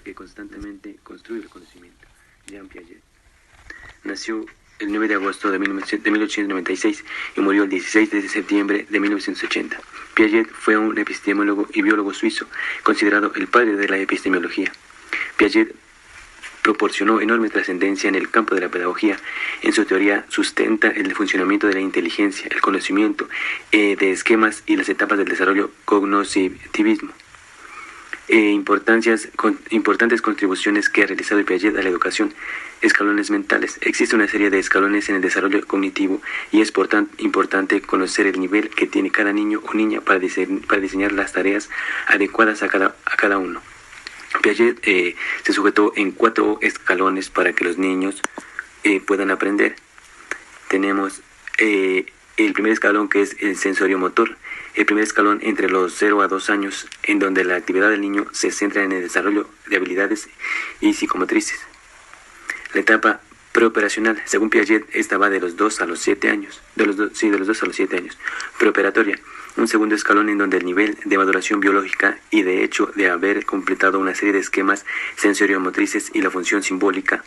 que constantemente construye el conocimiento. Jean Piaget. Nació el 9 de agosto de 1896 y murió el 16 de septiembre de 1980. Piaget fue un epistemólogo y biólogo suizo, considerado el padre de la epistemología. Piaget proporcionó enorme trascendencia en el campo de la pedagogía. En su teoría sustenta el funcionamiento de la inteligencia, el conocimiento de esquemas y las etapas del desarrollo cognitivismo. Importantes contribuciones que ha realizado Piaget a la educación. Escalones mentales. Existe una serie de escalones en el desarrollo cognitivo y es importante conocer el nivel que tiene cada niño o niña para diseñar las tareas adecuadas a cada uno. Piaget se sujetó en 4 escalones para que los niños puedan aprender. Tenemos el primer escalón, que es el sensorio-motor. El primer escalón entre los 0 a 2 años, en donde la actividad del niño se centra en el desarrollo de habilidades y psicomotrices. La etapa preoperacional, según Piaget, esta va de los 2 a los 7 años. De los 2 a los 7 años. Preoperatoria, un segundo escalón en donde el nivel de maduración biológica y de hecho de haber completado una serie de esquemas sensoriomotrices y la función simbólica.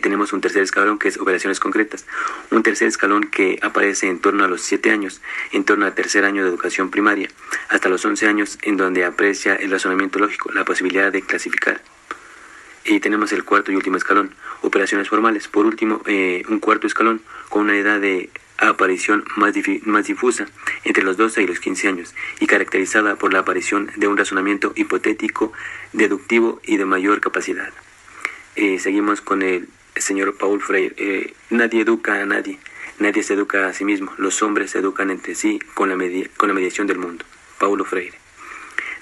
Tenemos un tercer escalón que es operaciones concretas. Un tercer escalón que aparece en torno a los 7 años, en torno al tercer año de educación primaria, hasta los 11 años, en donde aprecia el razonamiento lógico, la posibilidad de clasificar. Y tenemos el cuarto y último escalón, operaciones formales. Por último, un cuarto escalón con una edad de aparición más difusa, entre los 12 y los 15 años, y caracterizada por la aparición de un razonamiento hipotético, deductivo y de mayor capacidad. Seguimos con el señor Paul Freire. Nadie educa a nadie, nadie se educa a sí mismo. Los hombres se educan entre sí con la mediación del mundo. Paulo Freire.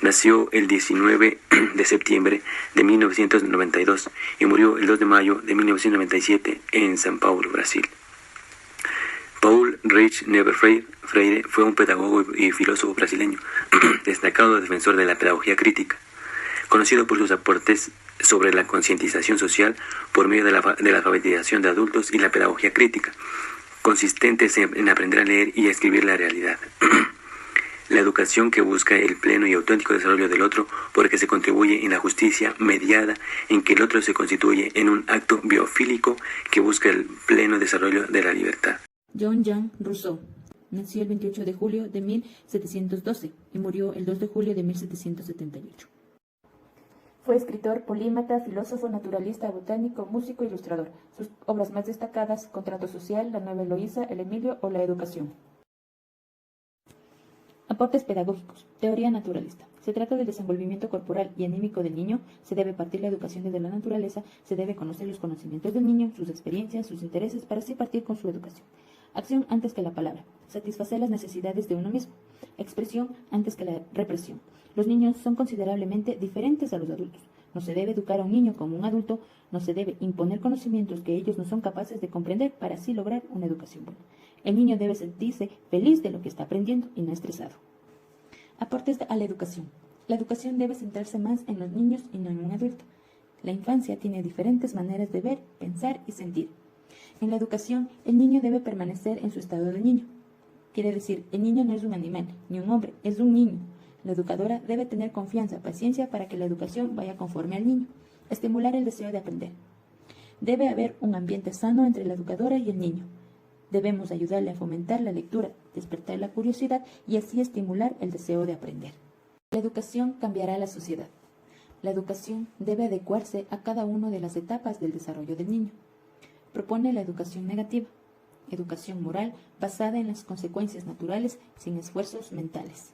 Nació el 19 de septiembre de 1992 y murió el 2 de mayo de 1997 en São Paulo, Brasil. Paul Reich Never Freire fue un pedagogo y filósofo brasileño, destacado defensor de la pedagogía crítica, conocido por sus aportes sobre la concientización social por medio de la alfabetización de adultos y la pedagogía crítica, consistentes en aprender a leer y a escribir la realidad. La educación que busca el pleno y auténtico desarrollo del otro, porque se contribuye en la justicia mediada en que el otro se constituye en un acto biofílico que busca el pleno desarrollo de la libertad. Jean Rousseau nació el 28 de julio de 1712 y murió el 2 de julio de 1778. Fue escritor, polímata, filósofo, naturalista, botánico, músico e ilustrador. Sus obras más destacadas: Contrato Social, La Nueva Eloísa, El Emilio o La Educación. Aportes pedagógicos. Teoría naturalista. Se trata del desenvolvimiento corporal y anímico del niño. Se debe partir la educación desde la naturaleza. Se debe conocer los conocimientos del niño, sus experiencias, sus intereses, para así partir con su educación. Acción antes que la palabra. Satisfacer las necesidades de uno mismo. Expresión antes que la represión. Los niños son considerablemente diferentes a los adultos. No se debe educar a un niño como un adulto. No se debe imponer conocimientos que ellos no son capaces de comprender para así lograr una educación buena. El niño debe sentirse feliz de lo que está aprendiendo y no estresado. Aportes a la educación. La educación debe centrarse más en los niños y no en un adulto. La infancia tiene diferentes maneras de ver, pensar y sentir. En la educación, el niño debe permanecer en su estado de niño. Quiere decir, el niño no es un animal, ni un hombre, es un niño. La educadora debe tener confianza, paciencia para que la educación vaya conforme al niño. Estimular el deseo de aprender. Debe haber un ambiente sano entre la educadora y el niño. Debemos ayudarle a fomentar la lectura, despertar la curiosidad y así estimular el deseo de aprender. La educación cambiará la sociedad. La educación debe adecuarse a cada una de las etapas del desarrollo del niño. Propone la educación negativa, educación moral basada en las consecuencias naturales sin esfuerzos mentales.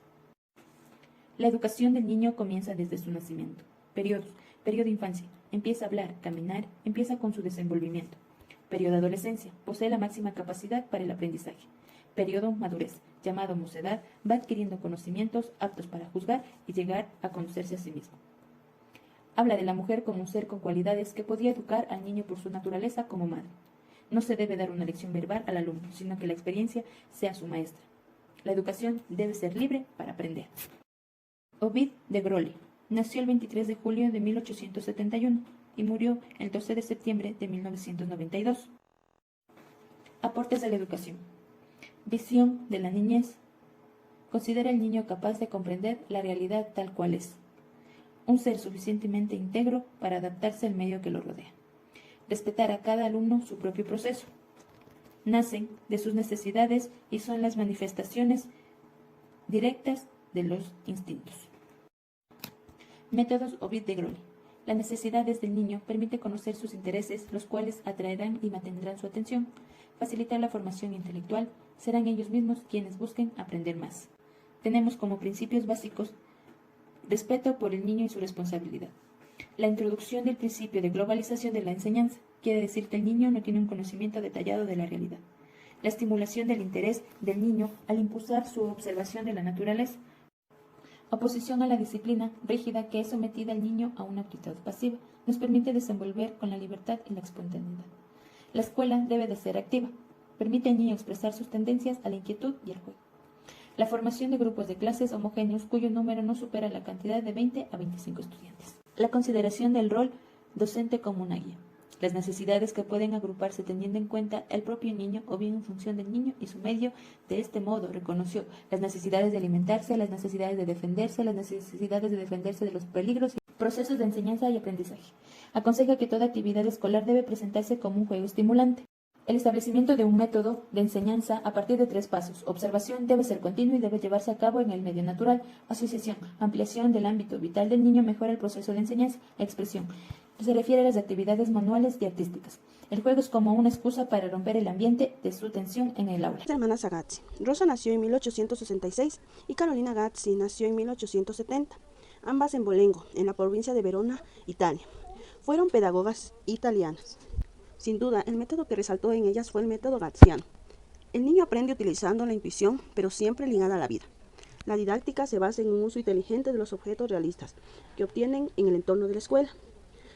La educación del niño comienza desde su nacimiento. Periodos. Periodo infancia. Empieza a hablar, caminar, empieza con su desenvolvimiento. Periodo adolescencia. Posee la máxima capacidad para el aprendizaje. Periodo madurez, llamado mocedad, va adquiriendo conocimientos aptos para juzgar y llegar a conocerse a sí mismo. Habla de la mujer como un ser con cualidades que podía educar al niño por su naturaleza como madre. No se debe dar una lección verbal al alumno, sino que la experiencia sea su maestra. La educación debe ser libre para aprender. Ovid de Grollet nació el 23 de julio de 1871 y murió el 12 de septiembre de 1992. Aportes a la educación. Visión de la niñez. Considera al niño capaz de comprender la realidad tal cual es. un ser suficientemente íntegro para adaptarse al medio que lo rodea. Respetar a cada alumno su propio proceso. Nacen de sus necesidades y son las manifestaciones directas de los instintos. Métodos Ovid-de-Grolles. Las necesidades del niño permite conocer sus intereses, los cuales atraerán y mantendrán su atención. Facilitar la formación intelectual, serán ellos mismos quienes busquen aprender más. Tenemos como principios básicos respeto por el niño y su responsabilidad. La introducción del principio de globalización de la enseñanza quiere decir que el niño no tiene un conocimiento detallado de la realidad. La estimulación del interés del niño al impulsar su observación de la naturaleza. Oposición a la disciplina rígida que es sometida al niño a una actitud pasiva, nos permite desenvolver con la libertad y la espontaneidad. La escuela debe de ser activa, permite al niño expresar sus tendencias a la inquietud y al juego. La formación de grupos de clases homogéneos cuyo número no supera la cantidad de 20 a 25 estudiantes. La consideración del rol docente como una guía. Las necesidades que pueden agruparse teniendo en cuenta el propio niño o bien en función del niño y su medio. De este modo reconoció las necesidades de alimentarse, las necesidades de defenderse de los peligros y procesos de enseñanza y aprendizaje. Aconseja que toda actividad escolar debe presentarse como un juego estimulante. El establecimiento de un método de enseñanza a partir de 3 pasos. Observación debe ser continuo y debe llevarse a cabo en el medio natural. Asociación, ampliación del ámbito vital del niño mejora el proceso de enseñanza. Expresión. Se refiere a las actividades manuales y artísticas. El juego es como una excusa para romper el ambiente de su tensión en el aula. Hermanas Agazzi. Rosa nació en 1866 y Carolina Agazzi nació en 1870, ambas en Bolengo, en la provincia de Verona, Italia. Fueron pedagogas italianas. Sin duda, el método que resaltó en ellas fue el método agazziano. El niño aprende utilizando la intuición, pero siempre ligada a la vida. La didáctica se basa en un uso inteligente de los objetos realistas que obtienen en el entorno de la escuela.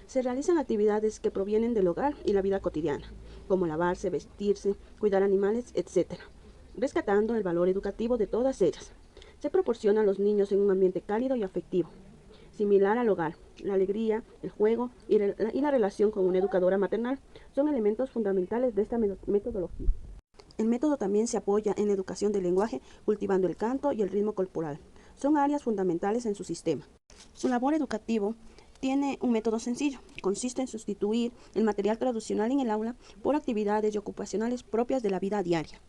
Se realizan actividades que provienen del hogar y la vida cotidiana, como lavarse, vestirse, cuidar animales, etc., rescatando el valor educativo de todas ellas. Se proporciona a los niños en un ambiente cálido y afectivo, similar al hogar. La alegría, el juego y la relación con una educadora maternal son elementos fundamentales de esta metodología. El método también se apoya en la educación del lenguaje, cultivando el canto y el ritmo corporal. Son áreas fundamentales en su sistema. Su labor educativo tiene un método sencillo. Consiste en sustituir el material tradicional en el aula por actividades y ocupacionales propias de la vida diaria.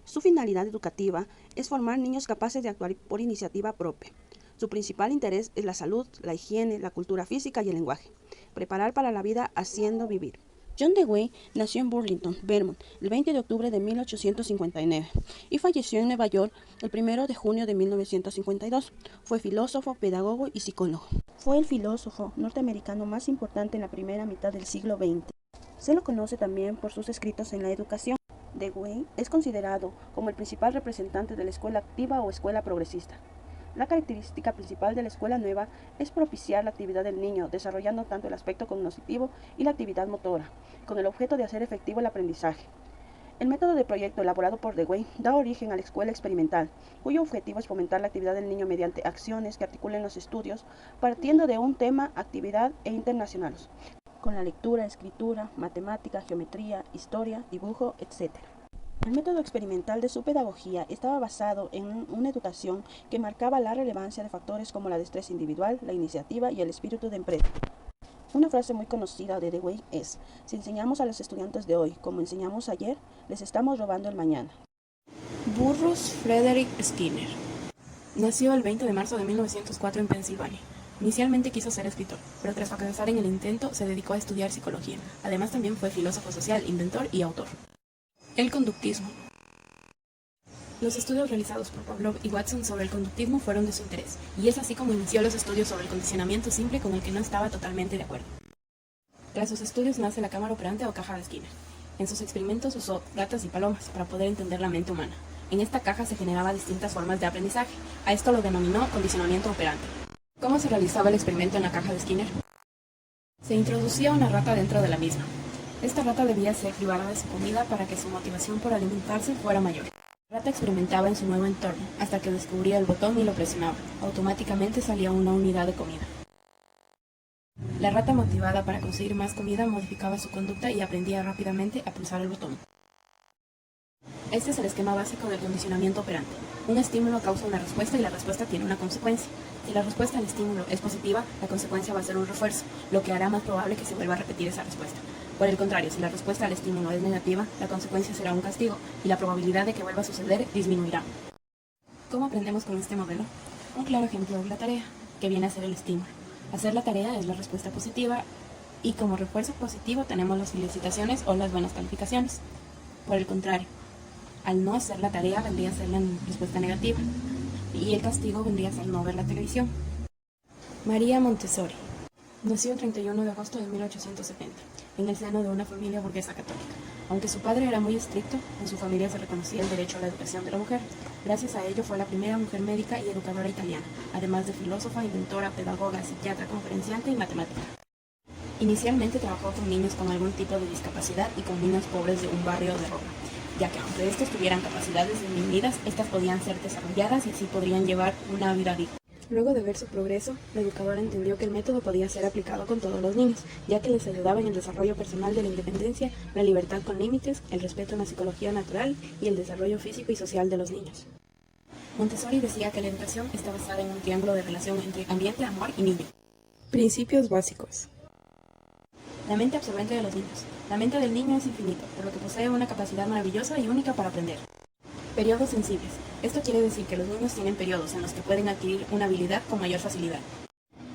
Su finalidad educativa es formar niños capaces de actuar por iniciativa propia. Su principal interés es la salud, la higiene, la cultura física y el lenguaje. Preparar para la vida haciendo vivir. John Dewey nació en Burlington, Vermont, el 20 de octubre de 1859 y falleció en Nueva York el 1 de junio de 1952. Fue filósofo, pedagogo y psicólogo. Fue el filósofo norteamericano más importante en la primera mitad del siglo XX. Se lo conoce también por sus escritos en la educación. Dewey es considerado como el principal representante de la escuela activa o escuela progresista. La característica principal de la escuela nueva es propiciar la actividad del niño, desarrollando tanto el aspecto cognitivo y la actividad motora, con el objeto de hacer efectivo el aprendizaje. El método de proyecto elaborado por Dewey da origen a la escuela experimental, cuyo objetivo es fomentar la actividad del niño mediante acciones que articulen los estudios, partiendo de un tema, actividad e internacionales, con la lectura, escritura, matemática, geometría, historia, dibujo, etc. El método experimental de su pedagogía estaba basado en una educación que marcaba la relevancia de factores como la destreza individual, la iniciativa y el espíritu de empresa. Una frase muy conocida de Dewey es: si enseñamos a los estudiantes de hoy como enseñamos ayer, les estamos robando el mañana. Burrus Frederick Skinner nació el 20 de marzo de 1904 en Pensilvania. Inicialmente quiso ser escritor, pero tras fracasar en el intento se dedicó a estudiar psicología. Además también fue filósofo social, inventor y autor. El conductismo. Los estudios realizados por Pavlov y Watson sobre el conductismo fueron de su interés, y es así como inició los estudios sobre el condicionamiento simple con el que no estaba totalmente de acuerdo. Tras sus estudios nace la cámara operante o caja de Skinner. En sus experimentos usó ratas y palomas para poder entender la mente humana. En esta caja se generaban distintas formas de aprendizaje. A esto lo denominó condicionamiento operante. ¿Cómo se realizaba el experimento en la caja de Skinner? Se introducía una rata dentro de la misma. Esta rata debía ser privada de su comida para que su motivación por alimentarse fuera mayor. La rata experimentaba en su nuevo entorno, hasta que descubría el botón y lo presionaba. Automáticamente salía una unidad de comida. La rata motivada para conseguir más comida modificaba su conducta y aprendía rápidamente a pulsar el botón. Este es el esquema básico del condicionamiento operante. Un estímulo causa una respuesta y la respuesta tiene una consecuencia. Si la respuesta al estímulo es positiva, la consecuencia va a ser un refuerzo, lo que hará más probable que se vuelva a repetir esa respuesta. Por el contrario, si la respuesta al estímulo es negativa, la consecuencia será un castigo y la probabilidad de que vuelva a suceder disminuirá. ¿Cómo aprendemos con este modelo? Un claro ejemplo es la tarea, que viene a ser el estímulo. Hacer la tarea es la respuesta positiva y como refuerzo positivo tenemos las felicitaciones o las buenas calificaciones. Por el contrario, al no hacer la tarea vendría a ser la respuesta negativa y el castigo vendría a ser no ver la televisión. María Montessori nació el 31 de agosto de 1870 en el seno de una familia burguesa católica. Aunque su padre era muy estricto, en su familia se reconocía el derecho a la educación de la mujer. Gracias a ello fue la primera mujer médica y educadora italiana, además de filósofa, inventora, pedagoga, psiquiatra, conferenciante y matemática. Inicialmente trabajó con niños con algún tipo de discapacidad y con niños pobres de un barrio de Roma, ya que aunque estos tuvieran capacidades disminuidas, estas podían ser desarrolladas y así podrían llevar una vida digna. Luego de ver su progreso, la educadora entendió que el método podía ser aplicado con todos los niños, ya que les ayudaba en el desarrollo personal de la independencia, la libertad con límites, el respeto a la psicología natural y el desarrollo físico y social de los niños. Montessori decía que la educación está basada en un triángulo de relación entre ambiente, amor y niño. Principios básicos. La mente absorbente de los niños. La mente del niño es infinita, por lo que posee una capacidad maravillosa y única para aprender. Periodos sensibles. Esto quiere decir que los niños tienen periodos en los que pueden adquirir una habilidad con mayor facilidad.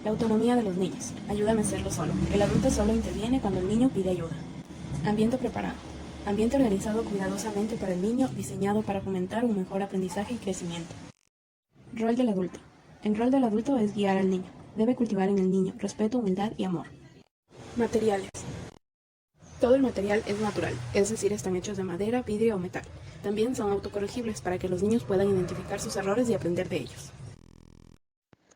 La autonomía de los niños. Ayúdame a hacerlo solo. El adulto solo interviene cuando el niño pide ayuda. Ambiente preparado. Ambiente organizado cuidadosamente para el niño, diseñado para fomentar un mejor aprendizaje y crecimiento. Rol del adulto. El rol del adulto es guiar al niño. Debe cultivar en el niño respeto, humildad y amor. Materiales. Todo el material es natural, es decir, están hechos de madera, vidrio o metal. También son autocorregibles para que los niños puedan identificar sus errores y aprender de ellos.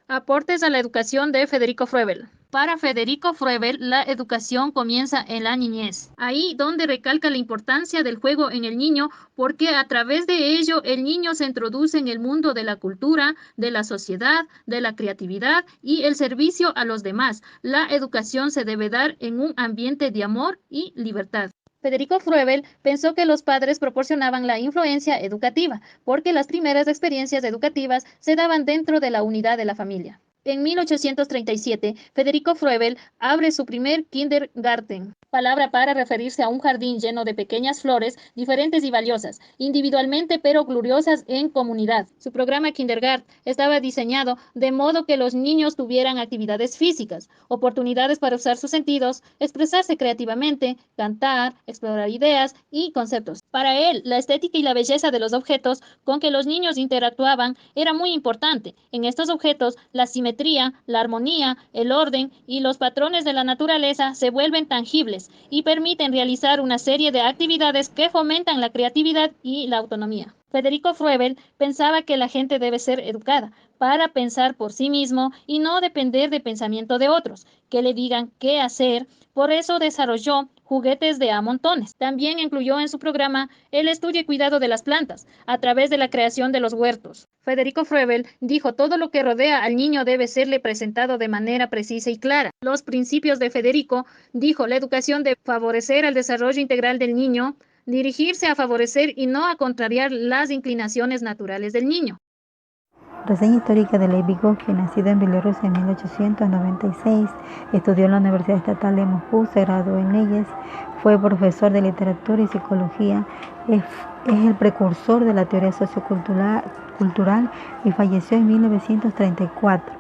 Aportes a la educación de Federico Froebel. Para Federico Froebel, la educación comienza en la niñez. Ahí donde recalca la importancia del juego en el niño, porque a través de ello el niño se introduce en el mundo de la cultura, de la sociedad, de la creatividad y el servicio a los demás. La educación se debe dar en un ambiente de amor y libertad. Federico Froebel pensó que los padres proporcionaban la influencia educativa, porque las primeras experiencias educativas se daban dentro de la unidad de la familia. En 1837, Federico Froebel abre su primer kindergarten, palabra para referirse a un jardín lleno de pequeñas flores diferentes y valiosas, individualmente pero gloriosas en comunidad. Su programa Kindergarten estaba diseñado de modo que los niños tuvieran actividades físicas, oportunidades para usar sus sentidos, expresarse creativamente, cantar, explorar ideas y conceptos. Para él, la estética y la belleza de los objetos con que los niños interactuaban era muy importante. En estos objetos, la simetría, la armonía, el orden y los patrones de la naturaleza se vuelven tangibles y permiten realizar una serie de actividades que fomentan la creatividad y la autonomía. Federico Froebel pensaba que la gente debe ser educada para pensar por sí mismo y no depender del pensamiento de otros, que le digan qué hacer. Por eso desarrolló juguetes de a montones. También incluyó en su programa el estudio y cuidado de las plantas a través de la creación de los huertos. Federico Froebel dijo: todo lo que rodea al niño debe serle presentado de manera precisa y clara. Los principios de Federico, dijo: la educación debe favorecer el desarrollo integral del niño, dirigirse a favorecer y no a contrariar las inclinaciones naturales del niño. Reseña histórica de Lev Vygotsky, nacido en Bielorrusia en 1896, estudió en la Universidad Estatal de Moscú, se graduó en leyes, fue profesor de literatura y psicología, es el precursor de la teoría sociocultural y falleció en 1934.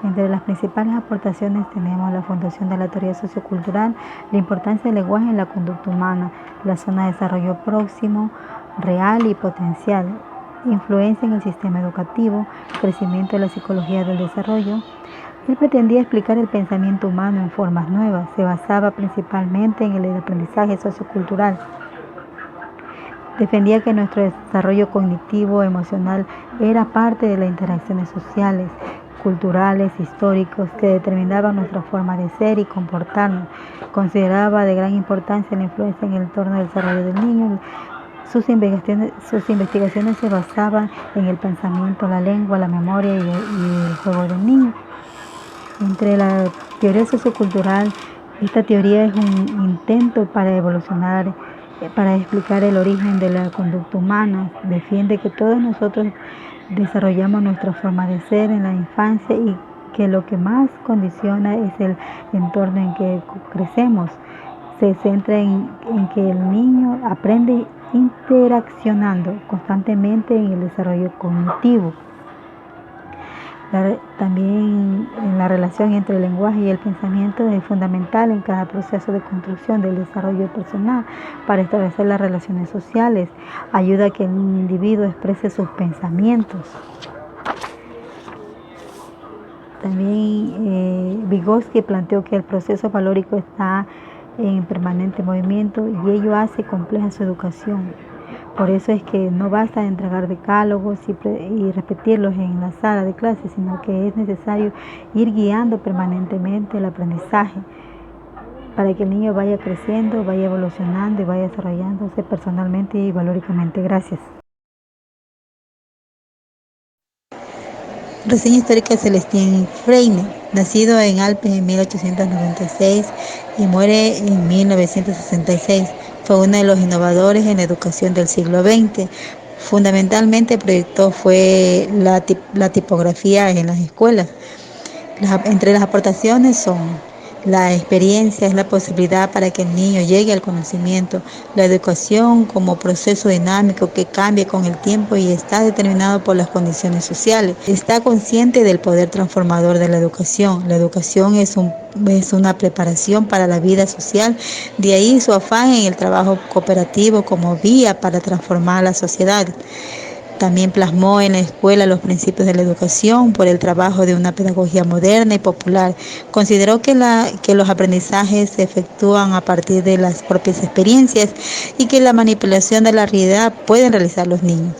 Entre las principales aportaciones tenemos la fundación de la teoría sociocultural, la importancia del lenguaje en la conducta humana, la zona de desarrollo próximo, real y potencial, influencia en el sistema educativo, crecimiento de la psicología del desarrollo. Él pretendía explicar el pensamiento humano en formas nuevas, se basaba principalmente en el aprendizaje sociocultural. Defendía que nuestro desarrollo cognitivo, emocional, era parte de las interacciones sociales, culturales, históricos, que determinaban nuestra forma de ser y comportarnos. Consideraba de gran importancia la influencia en el entorno del desarrollo del niño. Sus investigaciones se basaban en el pensamiento, la lengua, la memoria y el juego del niño. Entre la teoría sociocultural, esta teoría es un intento para evolucionar para explicar el origen de la conducta humana. Defiende que todos nosotros desarrollamos nuestra forma de ser en la infancia y que lo que más condiciona es el entorno en que crecemos. Se centra en que el niño aprende interaccionando constantemente en el desarrollo cognitivo. También la relación entre el lenguaje y el pensamiento es fundamental en cada proceso de construcción del desarrollo personal para establecer las relaciones sociales. Ayuda a que el individuo exprese sus pensamientos. También Vygotsky planteó que el proceso valórico está en permanente movimiento y ello hace compleja su educación. Por eso es que no basta entregar decálogos y repetirlos en la sala de clases, sino que es necesario ir guiando permanentemente el aprendizaje para que el niño vaya creciendo, vaya evolucionando y vaya desarrollándose personalmente y valóricamente. Gracias. Reseña histórica de Celestín Freire, nacido en Alpes en 1896 y muere en 1966. Fue uno de los innovadores en la educación del siglo XX. Fundamentalmente el proyecto fue la tipografía en las escuelas. Entre las aportaciones son: la experiencia es la posibilidad para que el niño llegue al conocimiento, la educación como proceso dinámico que cambia con el tiempo y está determinado por las condiciones sociales. Está consciente del poder transformador de la educación. La educación es una preparación para la vida social, de ahí su afán en el trabajo cooperativo como vía para transformar la sociedad. También plasmó en la escuela los principios de la educación por el trabajo de una pedagogía moderna y popular. Consideró que los aprendizajes se efectúan a partir de las propias experiencias y que la manipulación de la realidad pueden realizar los niños.